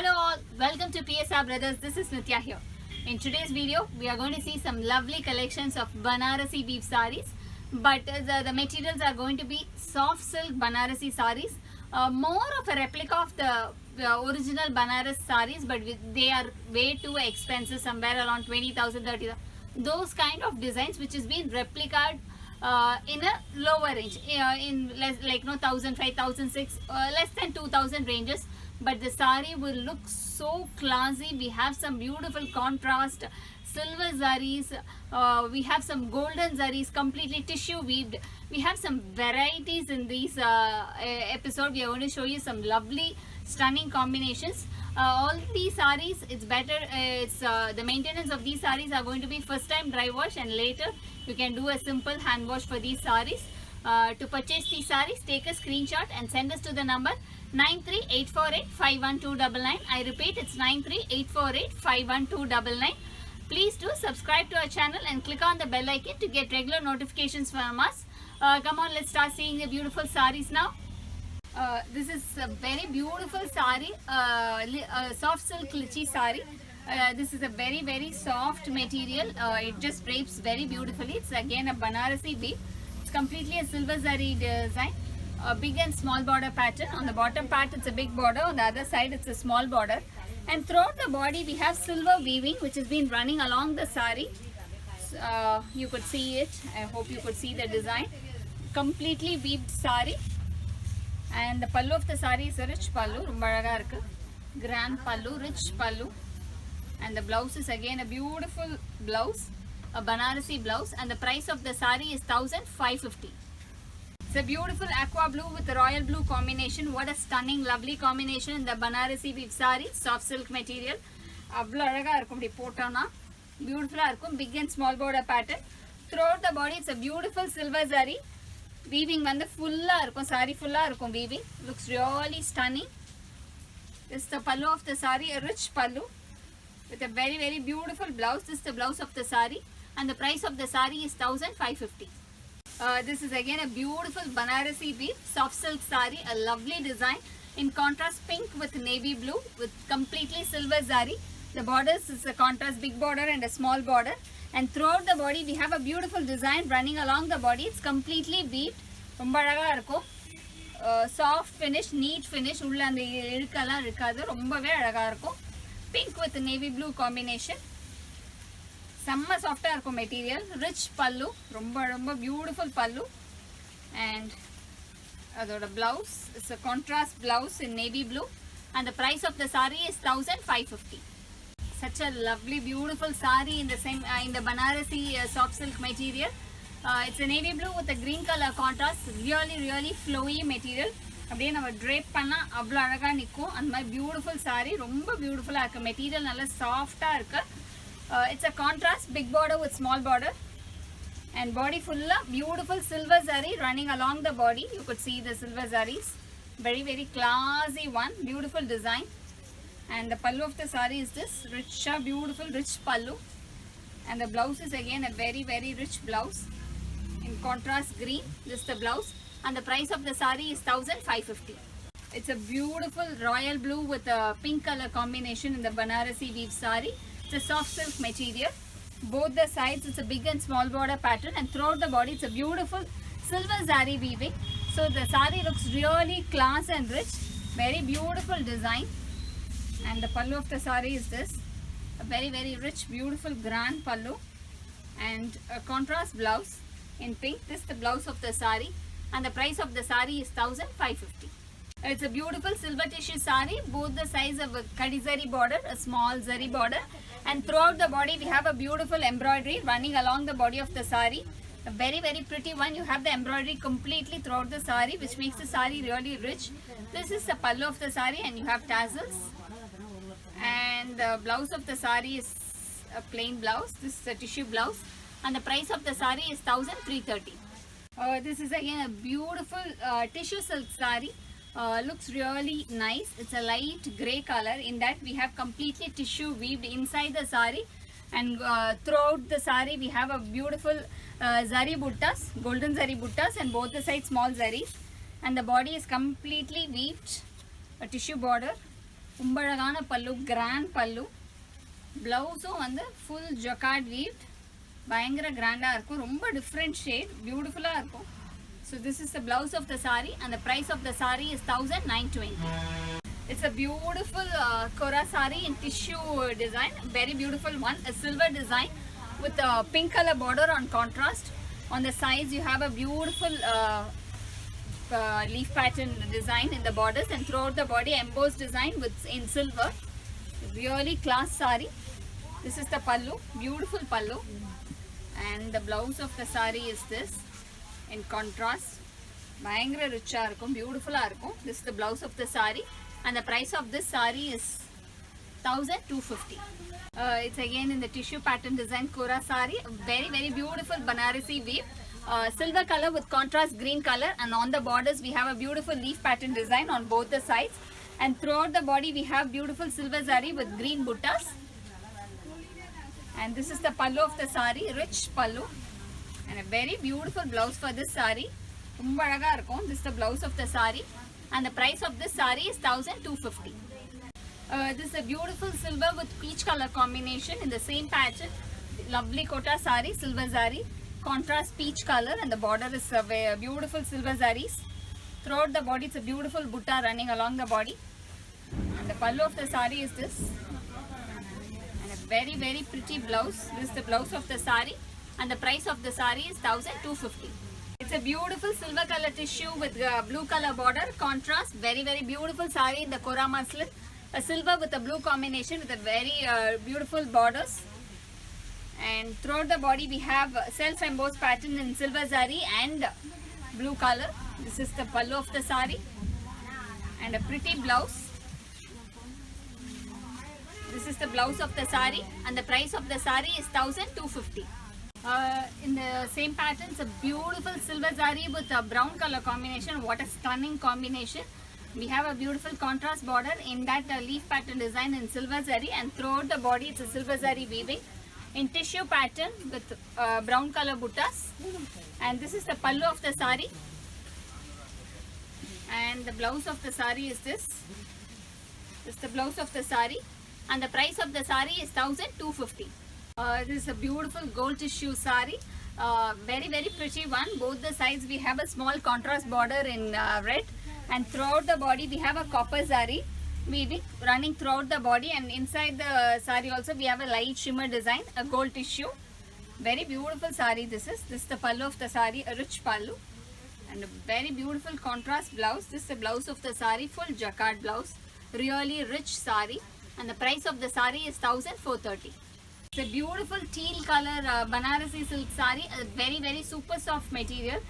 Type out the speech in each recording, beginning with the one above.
Hello all, welcome to PSR Brothers. This is Nitya here. In today's video, we are going to see some lovely collections of Banarasi weave sarees. But the materials are going to be soft silk Banarasi sarees. More of a replica of the original Banaras sarees, but they are way too expensive, somewhere around 20,000, 30,000. Those kind of designs which is being replicated in a lower range, in less like 1,000, 5,000, 6,000, less than 2,000 ranges. But the sari will look so classy. We have some beautiful contrast silver zaris, we have some golden zaris, completely tissue weaved. We have some varieties in this episode. We are going to show you some lovely stunning combinations. All these saris, it's better, the maintenance of these saris are going to be first time dry wash, and later you can do a simple hand wash for these saris. To purchase these saris, take a screenshot and send us to the number 938485129. I repeat, it's 938485129. Please do subscribe to our channel and click on the bell icon to get regular notifications from us. Come on, let's start seeing the beautiful saris now. This is a very beautiful sari, soft silk lychee sari. This is a very soft material. It just drapes very beautifully. It's again a Banarasi weave. It's completely a silver zari design. A big and small border pattern. On the bottom part it's a big border, on the other side it's a small border, and throughout the body we have silver weaving which has been running along the sari. You could see it. I hope you could see the design. Completely weaved sari, and the pallu of the sari is a rich pallu, grand pallu, rich pallu, and the blouse is again a beautiful blouse, a Banarasi blouse, and the price of the sari is 1,550. It's a beautiful aqua blue with a royal blue combination. What a stunning, lovely combination in the Banarasi weave sari, soft silk material. Beautiful, big and small border pattern. Throughout the body, it's a beautiful silver zari. Weaving full sari weaving. Looks really stunning. This is the pallu of the sari, a rich pallu with a very beautiful blouse. This is the blouse of the sari, and the price of the sari is 1,550. This is again a beautiful Banarasi weave, soft silk sari, a lovely design in contrast pink with navy blue with completely silver zari. The borders is a contrast big border and a small border, and throughout the body we have a beautiful design running along the body. It's completely weaved. Soft finish, neat finish. Pink with navy blue combination. Samma soft material, rich pallu, romba beautiful pallu, and the blouse is a contrast blouse in navy blue, and the price of the sari is 1,550. Such a lovely beautiful sari in the same in the Banarasi soft silk material. It's a navy blue with a green color contrast, really flowy material. அப்படியே நம்ம drape பண்ணா அவ்வளவு அழகா நிக்கும். அந்த மாதிரி beautiful saree, ரொம்ப beautiful-ஆ இருக்கு. மெட்டீரியல் நல்ல சாஃப்ட்டா இருக்கு. It's a contrast big border with small border, and body full of beautiful silver zari running along the body. You could see the silver zaris. Very classy one, beautiful design. And the pallu of the sari is this rich, beautiful rich pallu, and the blouse is again a very rich blouse in contrast green. This is the blouse, and the price of the sari is 1,550. It's a beautiful royal blue with a pink color combination in the Banarasi weave sari. It's a soft silk material. Both the sides it's a big and small border pattern, and throughout the body it's a beautiful silver zari weaving. So the sari looks really class and rich. Very beautiful design. And the pallu of the sari is this, a very rich beautiful grand pallu, and a contrast blouse in pink. This is the blouse of the sari, and the price of the sari is 1,550. It's a beautiful silver tissue sari, both the size of a kadi zari border, a small zari border, and throughout the body we have a beautiful embroidery running along the body of the sari. A very pretty one. You have the embroidery completely throughout the sari, which makes the sari really rich. This is the pallu of the sari, and you have tassels. And the blouse of the sari is a plain blouse. This is a tissue blouse, and the price of the sari is 1,330. This is again a beautiful tissue silk sari. Looks really nice. It's a light grey color. In that we have completely tissue weaved inside the sari, and throughout the sari we have a beautiful zari buttas, golden zari buttas, and both the sides small zaris, and the body is completely weaved, a tissue border, ரொம்ப அழகான பல்லு, grand பல்லு. ப்ளவுஸும் வந்து full jacquard we've, பயங்கர கிராண்டாக இருக்கும். ரொம்ப டிஃப்ரெண்ட் ஷேட், பியூட்டிஃபுல்லாக இருக்கும். So this is the blouse of the saree and the price of the saree is 1920. It's a beautiful Kora saree in tissue design, very beautiful one, a silver design with a pink color border on contrast. On the sides you have a beautiful leaf pattern design in the borders, and throughout the body embossed design with in silver. Really class saree. This is the pallu, beautiful pallu, and the blouse of the saree is this in contrast. பயங்கர ரிச்சாக இருக்கும், பியூட்டிஃபுல்லாக இருக்கும். This is the blouse of the saree and the price of this saree is 1250. It's again in the tissue pattern design Kora saree, very very beautiful Banarasi weave, silver color with contrast green color, and on the borders we have a beautiful leaf pattern design on both the sides, and throughout the body we have beautiful silver zari with green buttas. And this is the pallu of the saree, rich pallu, and a very beautiful blouse for this saree. ரொம்ப அழகா இருக்கும். This is the blouse of the saree and the price of this saree is 1250. This is a beautiful silver with peach color combination in the same pattern. Lovely kota saree, silver zari, contrast peach color, and the border is beautiful silver zaris. Throughout the body it's a beautiful butta running along the body. And the pallu of the saree is this. And a very very pretty blouse. This is the blouse of the saree and the price of the saree is 1250. It's a beautiful silver color tissue with blue color border contrast. Very very beautiful saree in the Kora muslin. A silver with a blue combination with a very beautiful borders, and throughout the body we have self embossed pattern in silver zari and blue color. This is the pallu of the saree and a pretty blouse. This is the blouse of the saree and the price of the saree is 1250. In the same pattern, it's a beautiful silver zari with a brown color combination. What a stunning combination. We have a beautiful contrast border in that leaf pattern design in silver zari, and throughout the body it's a silver zari weaving in tissue pattern with brown color buttas. And this is the pallu of the saree, and the blouse of the saree is this. This is the blouse of the saree and the price of the saree is 1250. This is a beautiful gold tissue saree, very very pretty one. Both the sides we have a small contrast border in red, and throughout the body we have a copper zari weaving running throughout the body, and inside the saree also we have a light shimmer design, a gold tissue. Very beautiful saree this is the pallu of the saree, a rich pallu, and a very beautiful contrast blouse. This is the blouse of the saree, full jacquard blouse, really rich saree, and the price of the saree is 1430. It's a beautiful teal color Banarasi silk saree, a very very super soft material.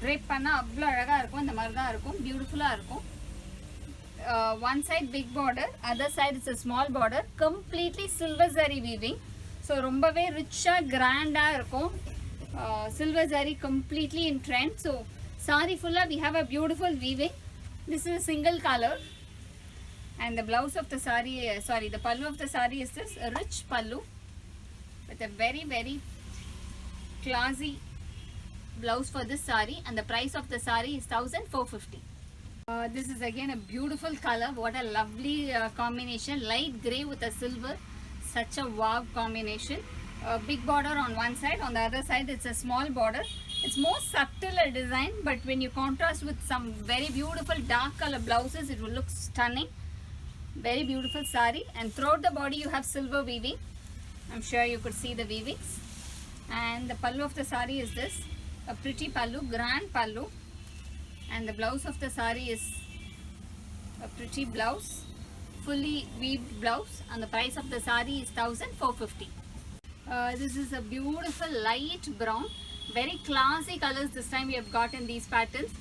Drape பண்ணா அவ்வளோ அழகாக இருக்கும். இந்த மாதிரி தான் இருக்கும், பியூட்டிஃபுல்லாக இருக்கும். One side big border, other side is a small border, completely silver zari weaving. So ரொம்பவே ரிச்சாக கிராண்டாக இருக்கும். Silver zari completely in trend. So saree full we have a beautiful weaving. This is a single color, and the blouse of the saree, the pallu of the saree is this, a rich pallu with a very very classy blouse for this saree, and the price of the saree is 1450. This is again a beautiful color. What a lovely combination, light grey with a silver, such a wow combination. Big border on one side, on the other side it's a small border. It's more subtle a design, but when you contrast with some very beautiful dark color blouses it will look stunning. Very beautiful saree, and throughout the body you have silver weaving. I'm sure you could see the weavings. And the pallu of the saree is this, a pretty pallu, grand pallu, and the blouse of the saree is a pretty blouse, fully weaved blouse, and the price of the saree is 1450. This is a beautiful light brown, very classy colors this time we have got in these patterns.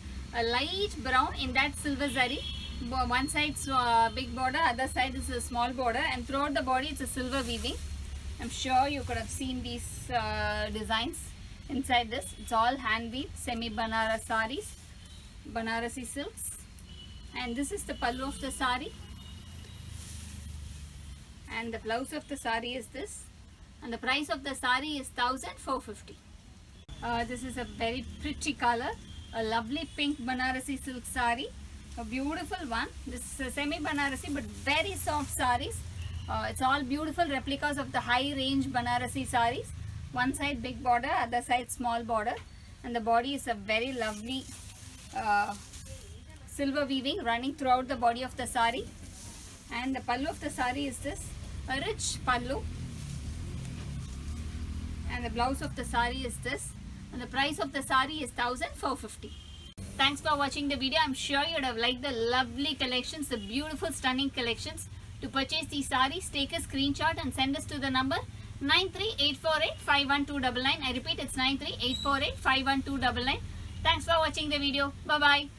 A light brown in that silver zari, one side big border, other side is a small border, and throughout the body it's a silver weaving. I'm sure you could have seen these designs inside this. It's all hand weave, semi Banaras sarees, Banarasi silks, and this is the pallu of the saree, and the blouse of the saree is this, and the price of the saree is 1450. This is a very pretty color, a lovely pink Banarasi silk saree, A beautiful one. This is a semi Banarasi but very soft sarees. It's all beautiful replicas of the high range Banarasi sarees. One side big border, other side small border, and the body is a very lovely silver weaving running throughout the body of the saree. And the pallu of the saree is this, a rich pallu, and the blouse of the saree is this, and the price of the saree is 1450. Thanks for watching the video. I'm sure you would have liked the lovely collections, the beautiful stunning collections. To purchase these sarees, take a screenshot and send us to the number 938485129. I repeat, it's 938485129. Thanks for watching the video. Bye bye.